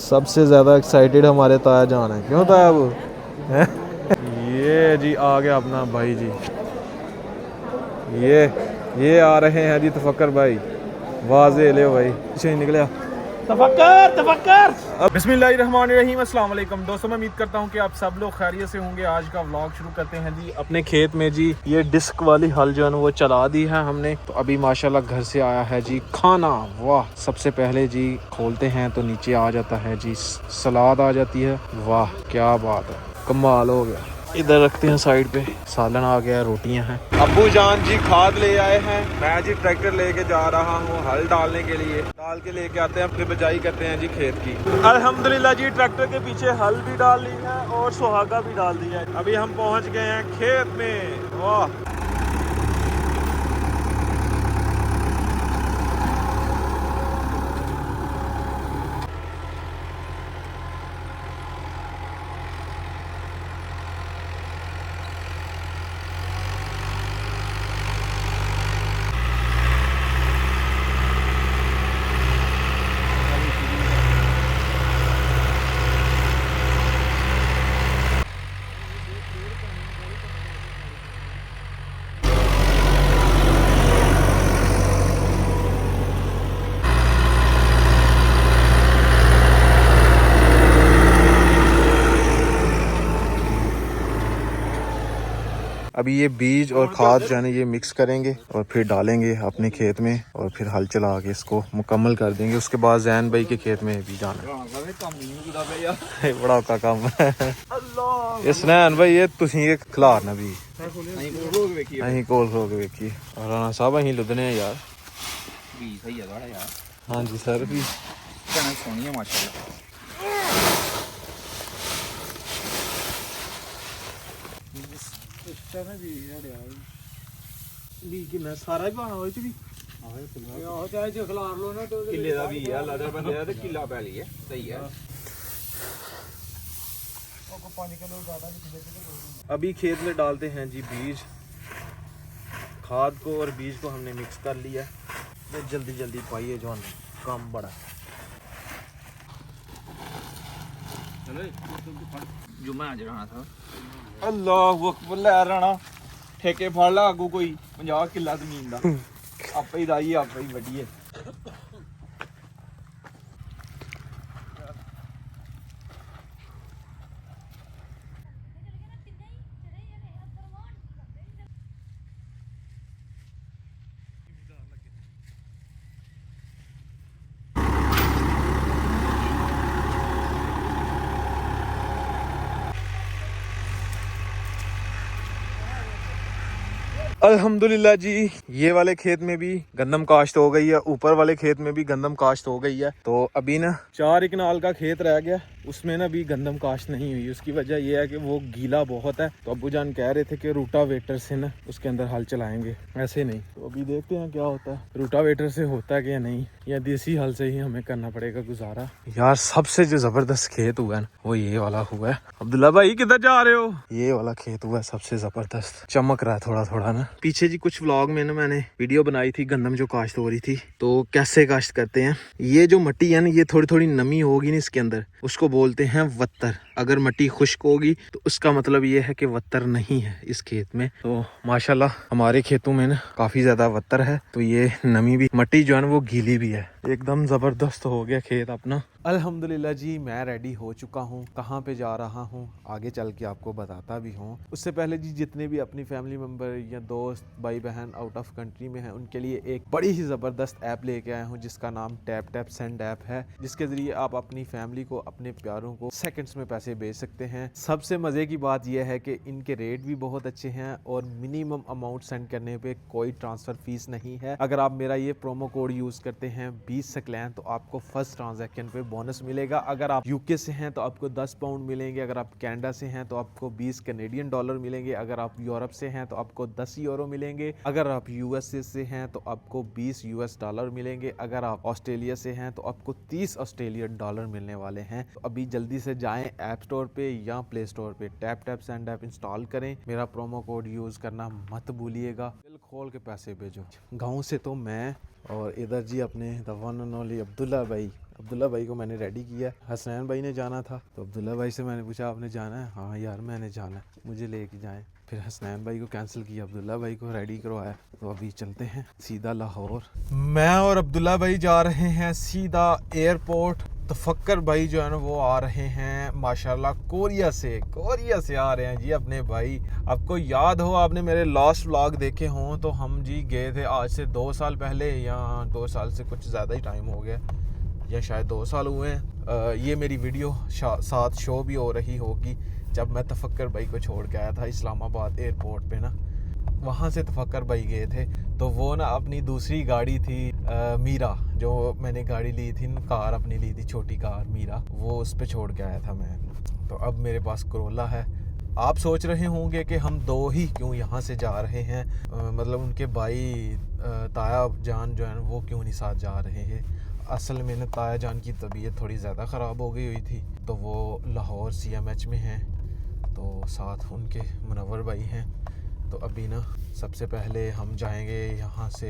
सबसे ज़्यादा एक्साइटेड हमारे ताया जान है, क्यों ताया वो हैं? ये जी आ गया अपना भाई जी, ये आ रहे हैं जी तफक्कर भाई, वाजे ले भाई पीछे ही निकले तफक्कर तफक्कर। बिस्मिल्लाहिर्रहमानिर्रहीम, अस्सलाम वालेकुम दोस्तों, मैं उम्मीद करता हूँ कि आप सब लोग खैरियत से होंगे। आज का व्लॉग शुरू करते हैं जी अपने खेत में। जी ये डिस्क वाली हल जो है ना वो चला दी है हमने, तो अभी माशाल्लाह घर से आया है जी खाना। वाह, सबसे पहले जी खोलते हैं तो नीचे आ जाता है जी सलाद आ जाती है। वाह क्या बात है, कमाल हो गया। इधर रखते हैं साइड पे, सालन आ गया, रोटियां हैं। अब्बू जान जी खाद ले आए हैं, मैं जी ट्रैक्टर लेके जा रहा हूँ हल डालने के लिए। डाल के लेके आते हैं, फिर बिजाई करते हैं जी खेत की। अल्हम्दुलिल्लाह जी ट्रैक्टर के पीछे हल भी डाल ली है और सुहागा भी डाल दिया है। अभी हम पहुँच गए हैं खेत में। वाह अभी ये बीज और खाद जो है ना ये मिक्स करेंगे और फिर डालेंगे अपने खेत में और फिर हल चला के इसको मुकम्मल कर देंगे। उसके बाद जैन भाई के खेत में भी जाना है। बड़ा औखा काम है इसनैन भाई, ये तुसी ये खिलारना भी अहीं कोल खो के वेखी और राणा साहब अहीं लुधने हैं यार। हाँ जी सर भी सोनी है माशाल्लाह। सारा ही पाना होए भी किले दा भी है, लादा बंदे दा ते किला पैली है, सही है। अभी खेत में डालते हैं जी बीज। खाद को और बीज को हमने मिक्स कर लिया। ये जल्दी जल्दी पाइए जो काम बड़ा। जुम्मा आज रहना था। अल्लाह अकबर, ले राणा ठेके फड़ ला अगू कोई 50 किला जमीन दा, आपे ही दाई आपे ही वड्डीए। अल्हम्दुलिल्लाह जी, ये वाले खेत में भी गंदम काश्त हो गई है, ऊपर वाले खेत में भी गंदम काश्त हो गई है। तो अभी ना 4 कनाल का खेत रह गया, उसमें ना भी गंदम काश्त नहीं हुई। उसकी वजह यह है कि वो गीला बहुत है। तो अब्बू जान कह रहे थे कि रूटावेटर से ना उसके अंदर हल चलाएंगे, ऐसे नहीं। तो अभी देखते हैं क्या होता है, रूटावेटर से होता है कि नहीं, या देसी हल से ही हमें करना पड़ेगा गुजारा। यार सबसे जो जबरदस्त खेत हुआ है वो ये वाला हुआ है। अब्दुल्ला भाई किधर जा रहे हो? ये वाला खेत हुआ है सबसे जबरदस्त, चमक रहा है थोड़ा थोड़ा ना। पीछे जी कुछ व्लॉग में ना मैंने वीडियो बनाई थी गंदम जो काश्त हो रही थी, तो कैसे काश्त करते हैं। ये जो मिट्टी है ना, ये थोड़ी थोड़ी नमी होगी ना इसके अंदर, उसको बोलते हैं वत्तर। अगर मिट्टी खुश्क होगी तो उसका मतलब ये है कि वत्तर नहीं है इस खेत में। तो माशाल्लाह हमारे खेतों में ना काफी ज्यादा वत्तर है, तो ये नमी भी, मिट्टी जो है ना वो गीली भी है। एकदम जबरदस्त हो गया खेत अपना। अल्हम्दुलिल्लाह जी, मैं रेडी हो चुका हूँ। कहाँ पे जा रहा हूँ आगे चल के आपको बताता भी हूँ। उससे पहले जी जितने भी अपनी फैमिली मेम्बर या दोस्त भाई बहन आउट ऑफ कंट्री में हैं, उनके लिए एक बड़ी ही ज़बरदस्त ऐप लेके आया हूँ जिसका नाम टैप टैप सेंड ऐप है, जिसके ज़रिए आप अपनी फैमिली को, अपने प्यारों को सेकंड्स में पैसे भेज सकते हैं। सबसे मज़े की बात यह है कि इनके रेट भी बहुत अच्छे हैं और मिनिमम अमाउंट सेंड करने पे कोई ट्रांसफ़र फीस नहीं है। अगर आप मेरा ये प्रोमो कोड यूज़ करते हैं 20 सकलैन, तो आपको फर्स्ट ट्रांजैक्शन पे बोनस मिलेगा। अगर आप यूके से हैं तो आपको 10 पाउंड मिलेंगे। अगर आप कनाडा से हैं तो आपको 20 कैनेडियन डॉलर मिलेंगे। अगर आप यूरोप से हैं तो आपको 10 यूरो मिलेंगे। अगर आप यूएसए से हैं तो आपको 20 यूएस डॉलर मिलेंगे। अगर आप ऑस्ट्रेलिया से हैं तो आपको 30 ऑस्ट्रेलियन डॉलर मिलने वाले हैं। तो अभी जल्दी से जाएं ऐप स्टोर पे या प्ले स्टोर पे, tap tap send app install करें। मेरा प्रोमो कोड यूज़ करना मत भूलिएगा। दिल खोल के पैसे भेजो। गाँव से तो मैं और इधर जी अपने the one and only Abdullah भाई अब्दुल्ला भाई को मैंने रेडी किया। हसनैन भाई ने जाना था तो अब्दुल्ला भाई से मैंने पूछा आपने जाना है? हाँ यार मैंने जाना है, मुझे लेके जाएं। फिर हसनैन भाई को कैंसिल किया, अब्दुल्ला भाई को रेडी करवाया। तो अभी चलते हैं सीधा लाहौर। मैं और अब्दुल्ला भाई जा रहे हैं सीधा एयरपोर्ट। तफक्कर भाई जो है ना वो आ रहे हैं माशाल्लाह कोरिया से आ रहे हैं जी अपने भाई। आपको याद हो, आपने मेरे लास्ट व्लॉग देखे हों तो हम जी गए थे आज से 2 साल पहले, या 2 साल से कुछ ज़्यादा ही टाइम हो गया, या शायद 2 साल हुए हैं। ये मेरी वीडियो साथ शो भी हो रही होगी जब मैं तफक्कर भाई को छोड़ के आया था इस्लामाबाद एयरपोर्ट पे ना। वहाँ से तफक्कर भाई गए थे तो वो ना अपनी दूसरी गाड़ी थी मीरा, जो मैंने गाड़ी ली थी ना, कार अपनी ली थी छोटी कार मीरा, वो उस पे छोड़ के आया था मैं। तो अब मेरे पास करोला है। आप सोच रहे होंगे कि हम 2 ही क्यों यहाँ से जा रहे हैं, मतलब उनके भाई ताया जान जो है ना वो क्यों नहीं साथ जा रहे हैं। असल में ना ताया जान की तबीयत थोड़ी ज़्यादा ख़राब हो गई हुई थी तो वो लाहौर CMH में हैं, तो साथ उनके मुनव्वर भाई हैं। तो अभी ना सबसे पहले हम जाएंगे यहाँ से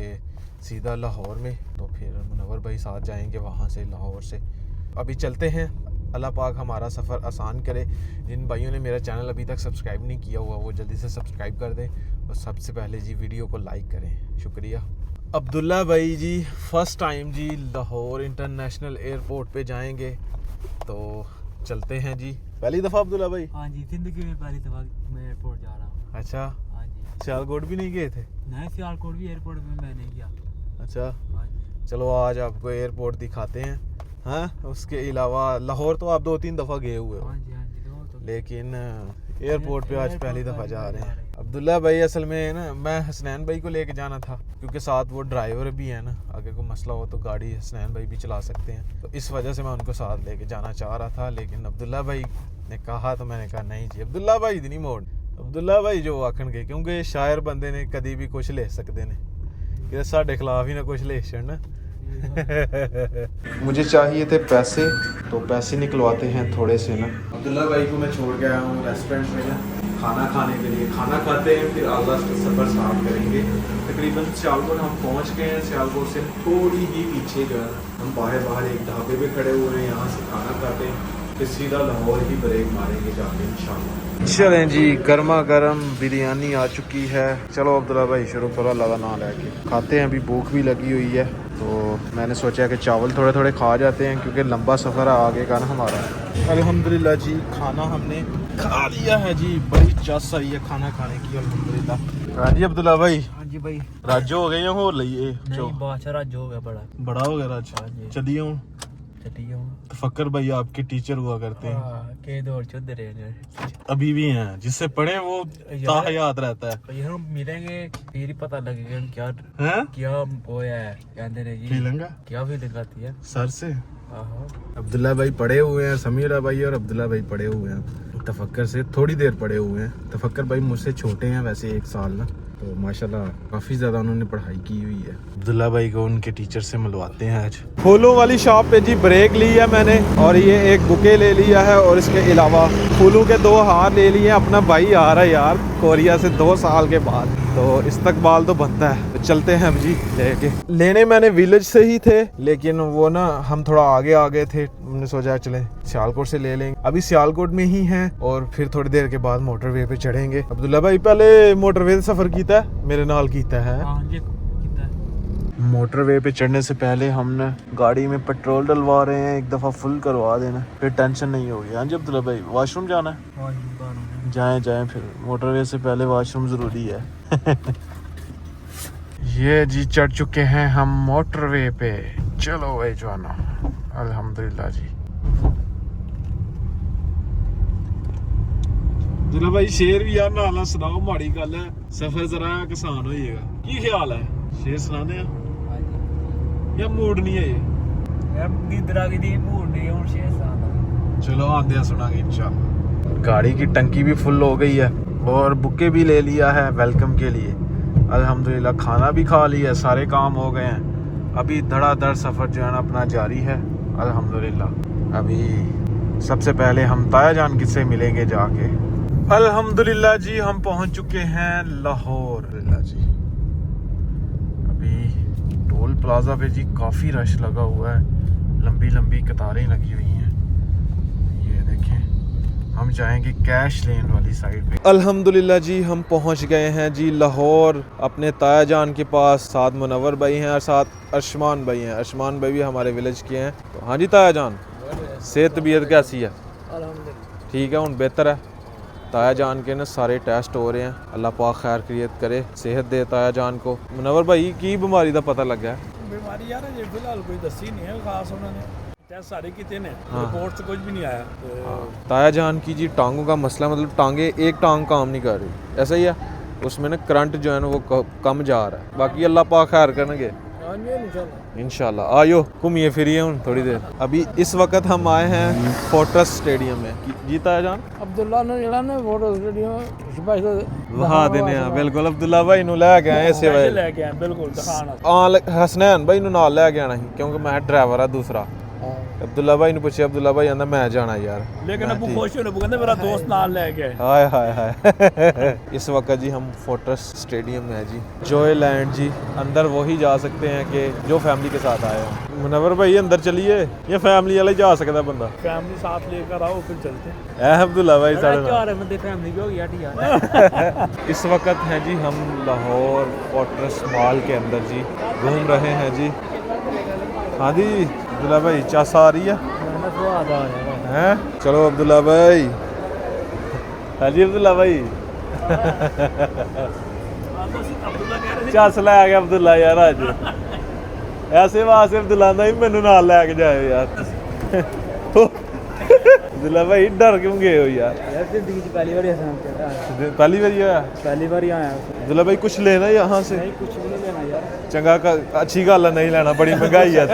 सीधा लाहौर में, तो फिर मुनव्वर भाई साथ जाएंगे वहाँ से लाहौर से। अभी चलते हैं, अल्लाह पाक हमारा सफ़र आसान करे। जिन भाइयों ने मेरा चैनल अभी तक सब्सक्राइब नहीं किया हुआ वो जल्दी से सब्सक्राइब कर दें और सबसे पहले जी वीडियो को लाइक करें, शुक्रिया। अब्दुल्ला भाई जी फ़र्स्ट टाइम जी लाहौर इंटरनेशनल एयरपोर्ट पे जाएंगे, तो चलते हैं जी। पहली दफ़ा अब्दुल्ला भाई? हाँ जी, ज़िंदगी में पहली दफ़ा मैं एयरपोर्ट जा रहा हूँ। अच्छा, हाँ जी। सियालकोट भी नहीं गए थे? नहीं, सियालकोट भी एयरपोर्ट में मैं नहीं गया। अच्छा, हाँ जी। चलो आज आपको एयरपोर्ट दिखाते हैं। हाँ, उसके अलावा लाहौर तो आप 2-3 दफ़ा गए हुए हो, हाँ जी, हाँ जी, तो लेकिन एयरपोर्ट पे आज पहली दफ़ा जा रहे हैं। हैं। अब्दुल्ला भाई असल में ना मैं हसनैन भाई को लेके जाना था क्योंकि साथ वो ड्राइवर भी है ना, अगर कोई मसला हो तो गाड़ी हसनैन भाई भी चला सकते हैं, तो इस वजह से मैं उनको साथ लेके जाना चाह रहा था। लेकिन अब्दुल्ला भाई ने कहा तो मैंने कहा नहीं जी, अब्दुल्ला भाई नहीं मोड़, अब्दुल्ला भाई जो आखन गए, क्योंकि शायर बंदे ने कभी भी कुछ ले सकते ने, कि साढ़े खिलाफ ही ना कुछ ले छड़ना। मुझे चाहिए थे पैसे, तो पैसे निकलवाते हैं थोड़े से ना। अब्दुल्ला भाई को मैं छोड़ के आया हूँ रेस्टोरेंट में ना खाना खाने के लिए। खाना खाते हैं फिर आगे सफ़र स्टार्ट करेंगे। तकरीबन सियालकोट हम पहुँच गए हैं। सियालकोट से थोड़ी ही पीछे जो है हम बाहर एक ढाबे पे खड़े हुए हैं, यहाँ से खाना खाते हैं फिर सीधा लाहौर ही ब्रेक मारेंगे जाके इंशाल्लाह। चलें जी, गर्मा गर्म बिरयानी आ चुकी है। चलो अब्दुल्ला भाई शुरू करो, अल्लाह का नाम लेके खाते हैं। अभी भूख भी लगी हुई है तो मैंने सोचा कि चावल थोड़े थोड़े खा जाते हैं क्योंकि लंबा सफ़र है आगे का ना हमारा। अल्हम्दुलिल्लाह जी खाना हमने खा लिया है जी, बड़ी चस आई है खाना खाने की अल्हम्दुलिल्लाह। हाँ जी अब्दुल्ला भाई। हाँ जी भाई। राज हो गए हो लिए नहीं, बादशाह राज हो गया, बड़ा हो गया राज। हाँ जी। चलिए हूँ चलिए हूँ। फक्कर भाई आपके टीचर हुआ करते हैं, के दौर चुद रहे हैं, अभी भी हैं, जिससे पढ़े वो ताहयात रहता है। ये हम मिलेंगे फिर ही पता लगेगा क्या हैं? क्या वो है, कहते हैं जी फीलिंग क्या फीलिंग आती है सर से। आहो। अब्दुल्ला भाई पढ़े हुए हैं, समीरा भाई और अब्दुल्ला भाई पढ़े हुए हैं, तफक्कर से थोड़ी देर पढ़े हुए हैं। तफक्कर भाई मुझसे छोटे हैं वैसे 1 साल ना, तो माशाल्लाह काफ़ी ज़्यादा उन्होंने पढ़ाई की हुई है। अब्दुल्ला भाई को उनके टीचर से मिलवाते हैं आज। फूलों वाली शॉप पे जी ब्रेक ली है मैंने, और ये एक बुके ले लिया है और इसके अलावा फूलों के 2 हार ले लिए। अपना भाई आ रहा है यार कोरिया से 2 साल के बाद, तो इस्तकबाल तो बनता है। तो चलते हैं अब जी लेके। लेने मैंने विलेज से ही थे लेकिन वो ना हम थोड़ा आगे थे, हमने सोचा चले सियालकोट से ले लेंगे। अभी सियालकोट में ही हैं और फिर थोड़ी देर के बाद मोटरवे पे चढ़ेंगे। अब्दुल्ला भाई पहले मोटरवे से सफ़र कीता है, मेरे नाल कीता है। हाँ जी, कितना है? मोटरवे पे चढ़ने से पहले हमने गाड़ी में पेट्रोल डलवा रहे हैं, एक दफ़ा फुल करवा देना, फिर टेंशन नहीं होगी। हाँ जी अब्दुल्ला भाई, वॉशरूम जाना है? हाँ जी, बारह। जाएं फिर, मोटरवे से पहले वॉशरूम ज़रूरी है। ये जी चढ़ चुके हैं हम मोटरवे पे। चलो भाई जाना, अल्हम्दुलिल्लाह जी। अब्दुल्ला भाई शेर भी यार नाला सुनाओ, माड़ी गल है, सफर जरा आसान हो जाएगा। की ख्याल है, शेर सुनाने या मूड नहीं है ये? यार गिदरा की दी मूड नहीं, और शेर साथ। चलो आंदे सुनाएंगे इंशाल्लाह। गाड़ी की टंकी भी फुल हो गई है और बुके भी ले लिया है वेलकम के लिए। अल्हम्दुलिल्लाह खाना भी खा लिया, सारे काम हो गए हैं। अभी धड़ाधड़ सफ़र जो है ना अपना जारी है अल्हम्दुलिल्लाह। अभी सबसे पहले हम ताया जान किससे मिलेंगे जाके। अल्हम्दुलिल्लाह जी हम पहुंच चुके हैं लाहौर जी। अभी टोल प्लाजा पे जी काफ़ी रश लगा हुआ है, लंबी लंबी कतारें लगी हुई हैं। ये देखें, हम जाएंगे कैश लेन वाली साइड पे। अल्हम्दुलिल्लाह जी हम पहुंच गए हैं जी लाहौर, अपने ताया जान के पास। साथ मुनव्वर भाई हैं और साथ अरशमान भाई हैं। अरशमान भाई भी हमारे विलेज के हैं। तो हाँ जी ताया जान, सेहत तबीयत कैसी है? ठीक है, हूँ बेहतर है। ताया जान के ना सारे टेस्ट हो रहे हैं, अल्लाह पाक खैर खैरियत करे, सेहत दे ताया जान को। मुनव्वर भाई की बीमारी का पता लग गया? बीमारी यार ये फिलहाल कोई दसी नहीं है खास, उन्होंने टेस्ट सारे किए ने, हाँ। रिपोर्ट से कुछ भी नहीं आया। तो ताया जान की जी टांगों का मसला, मतलब टांगे एक टांग काम नहीं कर रही, ऐसा ही है। उसमें ना करंट जो है ना वो कम जा रहा है। बाकी अल्लाह पाक खैर करनगे इंशाल्लाह। आयो घूमिए फिरिए हूँ थोड़ी देर। अभी इस वक्त हम आए हैं फोर्ट्रेस स्टेडियम में। जी ताया जान अब्दुल्ला ने जड़ा ने फोटो स्टेडियम वहा देने हैं बिल्कुल। अब्दुल्ला भाई नु लै के आए इसे वे लेके आए बिल्कुल दिखाना। हसनैन भाई नु नाल लै के आना ही, क्योंकि मैं ड्राइवर है दूसरा। अब्दुल्ला भाई ने पूछे, अब्दुल्ला भाई आंदा मैं जाना यार, लेकिन अबू खुश होने कहंदे मेरा दोस्त नाल ले गया। हाय हाय हाय। इस वक्त जी हम फोर्ट्रेस स्टेडियम में है जी, जॉय लैंड जी। अंदर वही जा सकते हैं कि जो फैमिली के साथ आए हैं। मुनव्वर भाई अंदर चलिए, ये फैमिली वाला ही जा सकता है बंदा। फैमिली साथ लेकर आओ फिर चलते हैं। अब्दुल्ला भाई साढ़े चार बंदे फैमिली भी हो गया ठीक। इस वक्त हैं जी हम लाहौर फोर्ट्रेस मॉल के अंदर जी, घूम रहे हैं जी। हाँ जी अब्दुल्ला भाई चास आ रही है हैं? चलो अब्दुल्ला भाई। हाँ जी अब्दुल्ला भाई। चस लै गया अब्दुल्ला यार अज, ऐसे वास्ते अब्दुल्ला नहीं मैनू नाल लैके जाए यार। अब्दुल्ला भाई डर क्यों गए हो यार? जिंदगी च पहली बार ऐसा पहली बार आया? पहली बार ही आया। अब्दुल्ला भाई कुछ लेना यहाँ से? नहीं कुछ भी नहीं लेना यार। चंगा अच्छी गल है नहीं लेना, बड़ी महंगाई है।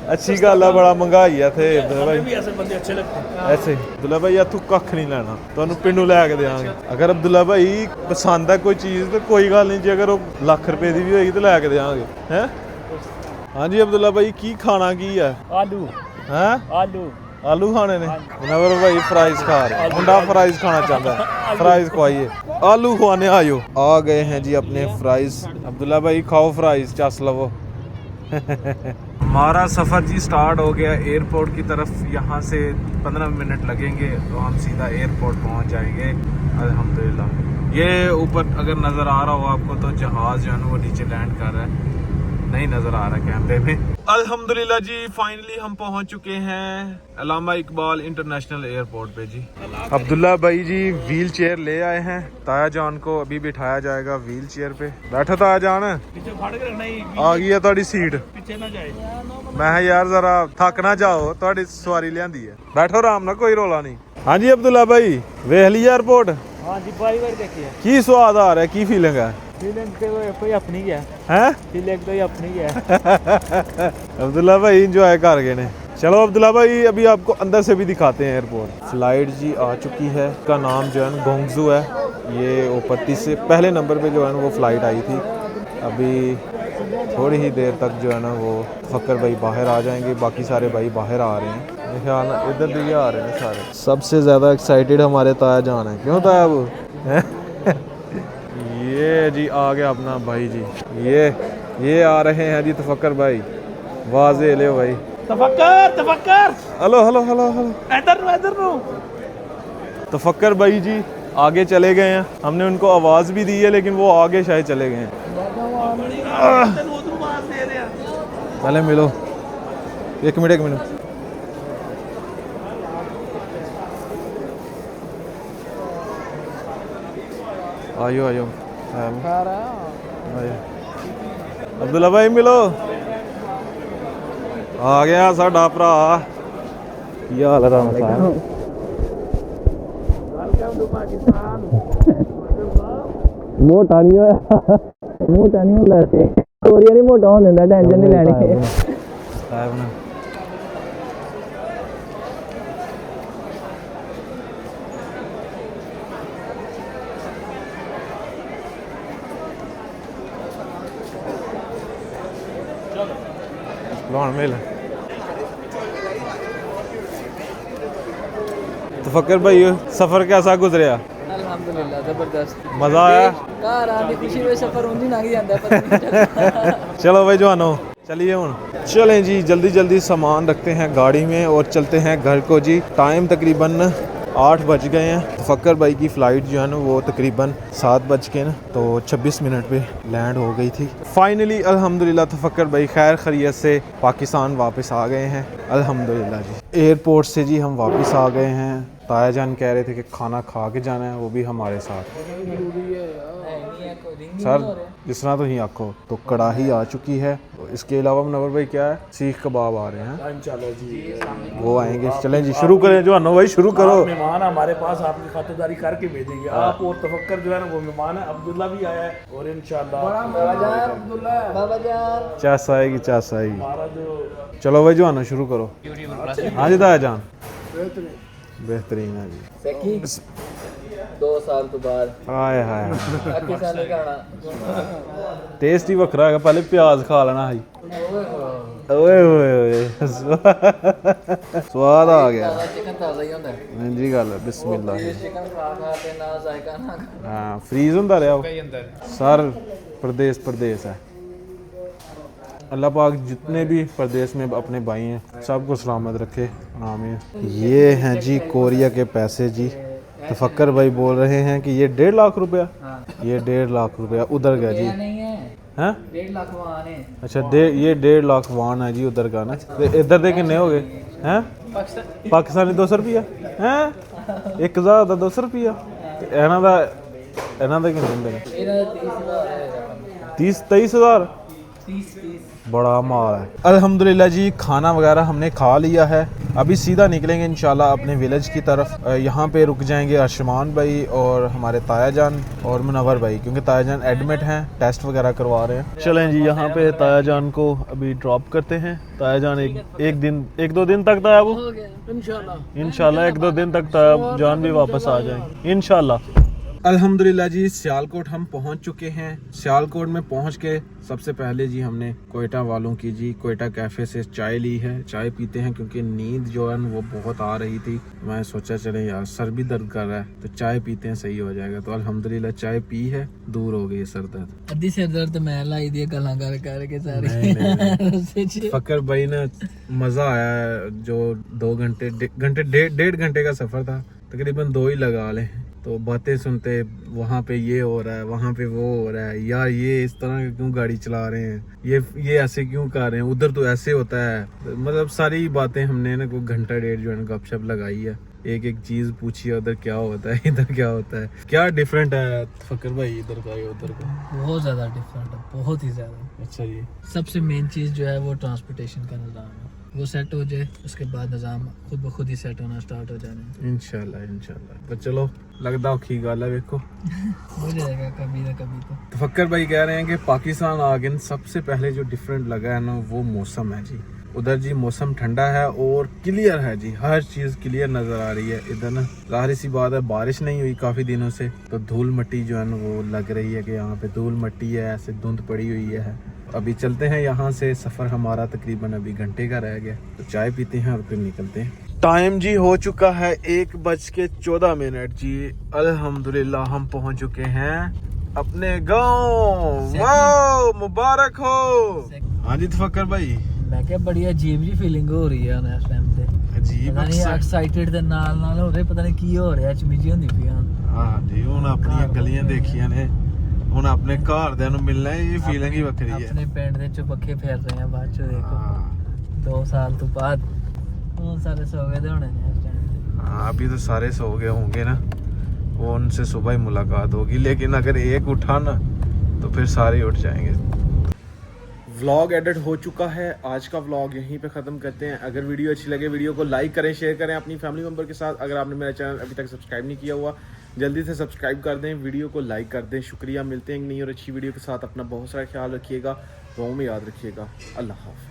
अच्छी गल है, बड़ा महंगाई है थे अब्दुल्ला भाई। भी ऐसे बंदे अच्छे लगते हैं ऐसे अब्दुल्ला भाई तू कख नहीं लेना, तुहानू पिंडू लैके देंगे। अगर अब्दुल्ला भाई पसंद है कोई चीज़ तो कोई गल नहीं जी, अगर वो लाख रुपए की भी होगी तो लैके देंगे हैं। हाँ जी अब्दुल्ला भाई की खाना की है? आलू हैं? आलू आलू खाने ने? मुनव्वर भाई फ्राइज खा रहे, मुंडा फ्राइज खाना चाहता है, फ्राइज खवाइए। आलू खवाने आयो। आ गए हैं जी अपने फ्राइज। अब्दुल्ला भाई खाओ फ्राइज, चस लवो। हमारा सफ़र जी स्टार्ट हो गया एयरपोर्ट की तरफ। यहाँ से 15 मिनट लगेंगे तो हम सीधा एयरपोर्ट पहुँच जाएंगे अल्हम्दुलिल्लाह। ये ऊपर अगर नज़र आ रहा हो आपको तो जहाज़ जो है ना वो नीचे लैंड कर रहा है, नहीं नजर आ रहा कैमरे में। अल्हम्दुलिल्लाह जी फाइनली हम पहुंच चुके हैं अल्लामा इकबाल इंटरनेशनल एयरपोर्ट पे जी। अब्दुल्ला भाई जी व्हील चेयर ले आए हैं, ताया जान को अभी बिठाया जाएगा व्हील चेयर पे। बैठो ताया जान, पीछे फाड़ के रखना ही, आ गई है थोड़ी सीट। पीछे ना जाए। मैं यार जरा थक ना जाओ, थोड़ी सवारी लियांदी है, बैठो आराम ना, कोई रोला नहीं। हाँ जी अब्दुल्ला भाई वेख ली एयरपोर्ट? हाँ जी बारी बारी देखिए। की स्वाद आ रहा है, की फीलिंग है? फीलिंग तो कोई अपनी है, हैं? फीलिंग तो अपनी है। अब्दुल्ला भाई इंजॉय कर गए ने। चलो अब्दुल्ला भाई अभी आपको अंदर से भी दिखाते हैं एयरपोर्ट। फ्लाइट जी आ चुकी है, इसका नाम जो है ना गोंगजू है। ये ऊपर से पहले नंबर पे जो है ना वो फ्लाइट आई थी। अभी थोड़ी ही देर तक जो है ना वो फ़कर भाई बाहर आ जाएंगे, बाकी सारे भाई बाहर आ रहे हैं मेरे ख्याल में, इधर दिखे आ रहे हैं सारे। सबसे ज़्यादा एक्साइटेड हमारे ताया जान है, क्यों ताया वो? ये जी आ गया अपना भाई जी, ये आ रहे हैं जी तफक्कर भाई, वाजे ले भाई। तफक्कर हेलो हेलो हेलो हेलो, इधर नो। तफक्कर भाई जी आगे चले गए हैं, हमने उनको आवाज़ भी दी है लेकिन वो आगे शायद चले गए हैं। पहले मिलो, एक मिनट। आयो अब्दुल्ला भाई मिलो, आ गया साडा भरा। की हाल है राम साहब? मोटा नहीं होया, मोटा नहीं होता ऐसे कोरिया नहीं मोटा होने देता, टेंशन नहीं लेनी। साहब ने लौन मेल। तो फकर भाई सफर कैसा गुजरिया? अल्हम्दुलिल्लाह जबरदस्त, मजा आया? घर आने खुशी में सफर होंदी ना ही जाता है, पता नहीं चलता। चलो भाई जवानो चलिए हूँ चलें जी, जल्दी जल्दी सामान रखते हैं गाड़ी में और चलते हैं घर को जी। टाइम तकरीबन 8 बज गए हैं। फ़क्र भाई की फ़्लाइट जो है ना वो तकरीबन 7 बज के ना तो 26 मिनट पे लैंड हो गई थी। फाइनली अल्हम्दुलिल्लाह फ़क्र भाई खैर खैरियत से पाकिस्तान वापस आ गए हैं अल्हम्दुलिल्लाह जी। एयरपोर्ट से जी हम वापस आ गए हैं। ताया जान कह रहे थे कि खाना खा के जाना है, वो भी हमारे साथ। सर जिस तरह तो ही आखो तो कढ़ाई आ चुकी है। इसके अलावा मनवर भाई क्या है, सीख कबाब आ रहे हैं इंशाल्लाह जी, वो आएंगे। चलें जी शुरू करें जो अनो भाई शुरू करो। मेहमान हमारे पास आपकी खातिरदारी करके भेजेंगे आप, और तफक्कर जो है ना वो मेहमान है। अब्दुल्ला भी आया है और इंशाल्लाह चास आएगी चास आएगी। हमारा जो चलो भाई जो आना शुरू करो। हाँ जी ताया जान बेहतरीन है जी। 2 साल तो बाद हाय हाय अक्की साले का टेस्ट ही वखरा है। पहले प्याज खा लेना है। ओए ओए ओए स्वाद आ गया। चिकन ताज़ा ही होता है हाँ जी गल बिस्मिल्लाह। चिकन खा खा के ना जायका ना हाँ फ्रीज होंदा रहा सर। प्रदेश है। अल्लाह पाक जितने भी प्रदेश में अपने भाई हैं सबको सलामत रखे आमीन। ये हैं जी कोरिया के पैसे जी। तो फ़क्र भाई बोल रहे हैं कि ये 1.5 लाख रुपया। ये 1.5 लाख रुपया उधर गया जी। नहीं है हैं 1.5 लाख वान है। अच्छा ये 1.5 लाख वान है जी उधर का ना। ते इधर दे किन्ने हो गए हैं पाकिस्तानी 200 रुपया हैं 1000 का 200 रुपया। ਇਹਨਾਂ ਦਾ ਕਿੰਨੇ ਹੁੰਦੇ ਨੇ? ਇਹਨਾਂ ਦਾ 23,000 बड़ा माल है। अल्हम्दुलिल्लाह जी खाना वगैरह हमने खा लिया है। अभी सीधा निकलेंगे इंशाल्लाह अपने विलेज की तरफ। यहाँ पे रुक जाएंगे अर्शमान भाई और हमारे ताया जान और मुनव्वर भाई, क्योंकि ताया जान एडमिट हैं, टेस्ट वगैरह करवा रहे हैं। चलें जी यहाँ पे ताया जान को अभी ड्रॉप करते हैं। ताया जान एक दो दिन तक ताया वो इंशाल्लाह 1-2 दिन तक ताया जान भी वापस आ जाएंगे इंशाल्लाह। अल्हम्दुलिल्लाह जी सियालकोट हम पहुंच चुके हैं। सियालकोट में पहुंच के सबसे पहले जी हमने कोयटा वालों की जी कोयटा कैफ़े से चाय ली है। चाय पीते हैं क्योंकि नींद जो है वो बहुत आ रही थी। मैं सोचा चले यार सर भी दर्द कर रहा है तो चाय पीते हैं सही हो जाएगा। तो अल्हम्दुलिल्लाह चाय पी है, दूर हो गई सर दर्द। अद्धी सिर दर्द मैं लाई दी गल्लां कर के सारी। फकर भाई ने मज़ा आया है। जो 2 घंटे 1.5 घंटे का सफ़र था, तकरीबन 2 ही लगा लें। तो बातें सुनते वहाँ पे ये हो रहा है, वहाँ पे वो हो रहा है, यार ये इस तरह क्यों गाड़ी चला रहे हैं, ये ऐसे क्यों कर रहे हैं, उधर तो ऐसे होता है। मतलब सारी बातें हमने ना कोई 1.5 जो है गपशप लगाई है। एक चीज़ पूछी है, उधर क्या होता है, इधर क्या होता है, क्या डिफरेंट है फकर भाई इधर का उधर का? बहुत ज़्यादा डिफरेंट है, बहुत ही ज़्यादा। अच्छा जी। सबसे मेन चीज़ जो है वो ट्रांसपोर्टेशन का निज़ाम है। वो सेट हो जाए उसके बाद निज़ाम खुद ब खुद ही सेट होना स्टार्ट हो जाने। इंशाल्लाह। तो चलो लगदा औखी गल है, देखो हो जाएगा कभी ना कभी तो। फक्कर भाई कह रहे हैं कि पाकिस्तान आगे सबसे पहले जो डिफरेंट लगा है ना वो मौसम है जी। उधर जी मौसम ठंडा है और क्लियर है जी, हर चीज़ क्लियर नज़र आ रही है। इधर ना ज़ाहिर सी बात है बारिश नहीं हुई काफ़ी दिनों से, तो धूल मिट्टी जो है ना वो लग रही है कि यहाँ पे धूल मिट्टी है, ऐसे धुंध पड़ी हुई है। अभी चलते हैं यहाँ से। सफ़र हमारा तकरीबन अभी घंटे का रह गया, तो चाय पीते हैं और फिर निकलते हैं। टाइम जी हो चुका है 1:14 जी। अल्हम्दुलिल्लाह हम पहुँच चुके हैं अपने गाँव। वाह मुबारक हो। हाँ जी फकर भाई मैं क्या बड़ी अजीब जी फीलिंग हो रही है इस टाइम ते। अजीब एक्साइटेड दे नाल हो रहे, पता नहीं की हो रहा, चमीजी होंदी पई। हाँ जी हुण अपनी गलियां देखियां ने, हुण अपने घरदियां नूं मिलना है, ये फीलिंग ही वखरी है। अपने पिंड दे चुपक्के फेर रहे हैं बाद चो देखो 2 साल तो बाद वो सारे सो गए होने ने इस टाइम। हाँ अभी तो सारे सो गए होंगे ना, वो उनसे सुबह ही मुलाकात होगी। लेकिन अगर एक उठा ना तो फिर सारे उठ जाएंगे। व्लॉग एडिट हो चुका है। आज का व्लॉग यहीं पे ख़त्म करते हैं। अगर वीडियो अच्छी लगे वीडियो को लाइक करें, शेयर करें अपनी फैमिली मेम्बर के साथ। अगर आपने मेरा चैनल अभी तक सब्सक्राइब नहीं किया हुआ जल्दी से सब्सक्राइब कर दें, वीडियो को लाइक कर दें। शुक्रिया। मिलते हैं एक नई और अच्छी वीडियो के साथ। अपना बहुत सारा ख्याल रखिएगा, दुआओं में याद रखिएगा। अल्लाह हाफ़िज़।